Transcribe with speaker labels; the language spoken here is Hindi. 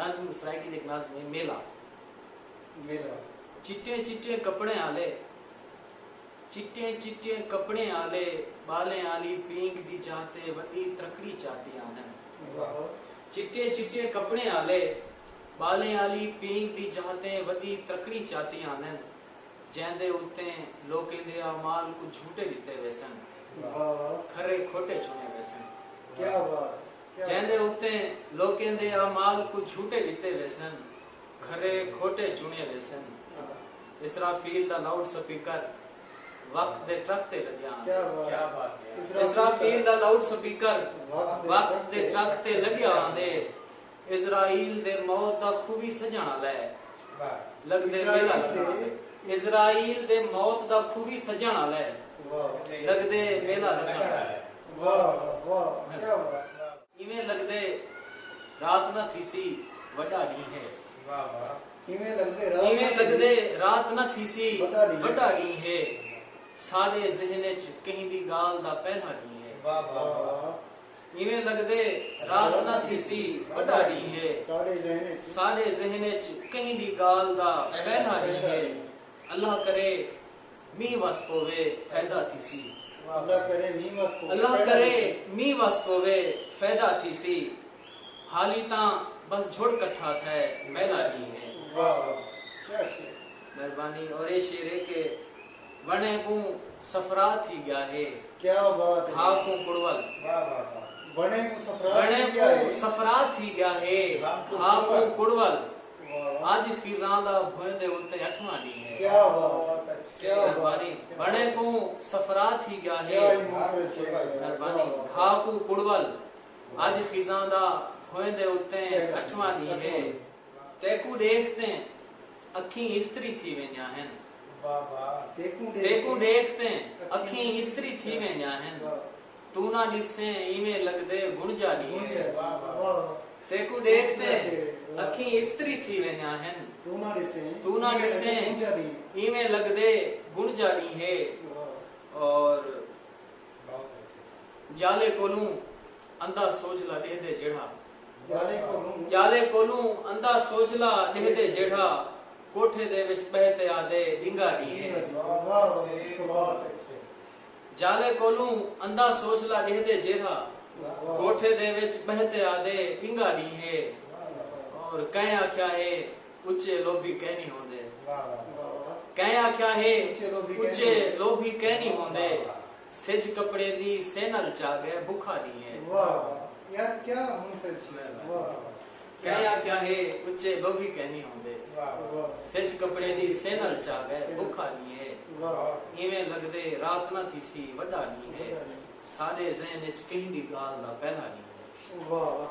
Speaker 1: नाज़िम सराइकी दे एक नाज़िम है मेला
Speaker 2: मेला
Speaker 1: चिट्टे चिट्टे कपड़े आले चिट्टे चिट्टे कपड़े आले बाले आली पींग दी चाहते वड्डी त्रकड़ी चाहती आनन चिट्टे चिट्टे कपड़े आले बाले आली पींग दी चाहते वड्डी त्रकड़ी चाहती आनन जैंदे उत्ते लोकें दे अमाल को झूठे दिते वैसन खरे खोटे चुने वैसन
Speaker 2: क्या बात
Speaker 1: जैंदे उत्ते लोकें दे अमाल को झूठे दिते वैसन खरे खोटे चुने वैसन इसराफील दा लाउड स्पीकर वक्त दे ट्रक ते लग्या
Speaker 2: क्या बात
Speaker 1: इसराफील दा लाउड स्पीकर वक्त दे ट्रक ते लग्या आंदे इजराइल दे मौत दा खूबी सजाना ले लगदे मेला लगना इजराइल दे मौत दा खूबी सजाना ले लगदे मेला लगना
Speaker 2: वाह वाह क्या बात
Speaker 1: इवें लगदे रात ना थीसी वड्डा डी है
Speaker 2: वाह वाह इवें
Speaker 1: लगदे रात ना थीसी
Speaker 2: वड्डा
Speaker 1: वड्डा डी है साडे ज़हन च कहीं दी गाल दा पहला डी है
Speaker 2: वाह वाह
Speaker 1: इवें लगदे रात ना थीसी वड्डा डी है
Speaker 2: सारे ज़हन
Speaker 1: च कहीं दी गाल दा पहला डी है अल्लाह करे मींह वस पोवे फायदा थीसी
Speaker 2: अल्लाह करे मींह वस पोवे
Speaker 1: अल्लाह करे मींह वस पोवे फायदा थीसी हाली ता बस झुड़ कट्ठा थे मैला डी है
Speaker 2: वाह क्या शेर
Speaker 1: मेहरबानी और ये शेर है के वने को सफरा थी गया है
Speaker 2: क्या बात है
Speaker 1: घाव को कुड़वल
Speaker 2: वाह वाह वने को
Speaker 1: सफरा थी गया है घाव को कुड़वल
Speaker 2: वाह
Speaker 1: आज खिजां दा भोंदे उते अठवां डी है
Speaker 2: क्या बात क्या
Speaker 1: मेहरबानी वने को सफरा थी गया है मेहरबानी घाव को कुड़वल आज खिजां दा भोंदे उते अठवां डी है तेकू देखते अखी इस्त्री थी वेन्या हैं
Speaker 2: वाह वाह
Speaker 1: तेकू देखते अखी इस्त्री थी वेन्या हैं तू ना जिससे इवें लगदे गुण जानी है तेकू देखते अखी इस्त्री थी वेन्या हैं तू ना जिससे इवें लगदे गुण जानी है और जाले कोलू अंधा सोच ला दे दे जेड़ा जाले कोलू अंधा सोच ला दे दे जेड़ा कोठे दे विच बहते आदे डिंगा डी है जाले कोलू अंधा सोच ला दे दे जेड़ा कोठे दे विच बहते आदे डिंगा डी है और कहीं आख्या है उच्चे लोभी कहनी होंदे कहीं आख्या है उच्चे लोभी कहनी होंदे सिज कपड़े दी सेनल चागे भूखा दी है
Speaker 2: वाह यार क्या मुनफिज वाह
Speaker 1: कहीं आख्या है उच्चे लोभी कहनी होंदे
Speaker 2: वाह
Speaker 1: सिज कपड़े दी सेनल चागे भूखा दी है
Speaker 2: वाह
Speaker 1: इवें लगदे रात ना थीसी वड्डा दी है सारे ज़हन च कहीं दी गाल दा पहला दी है
Speaker 2: वाह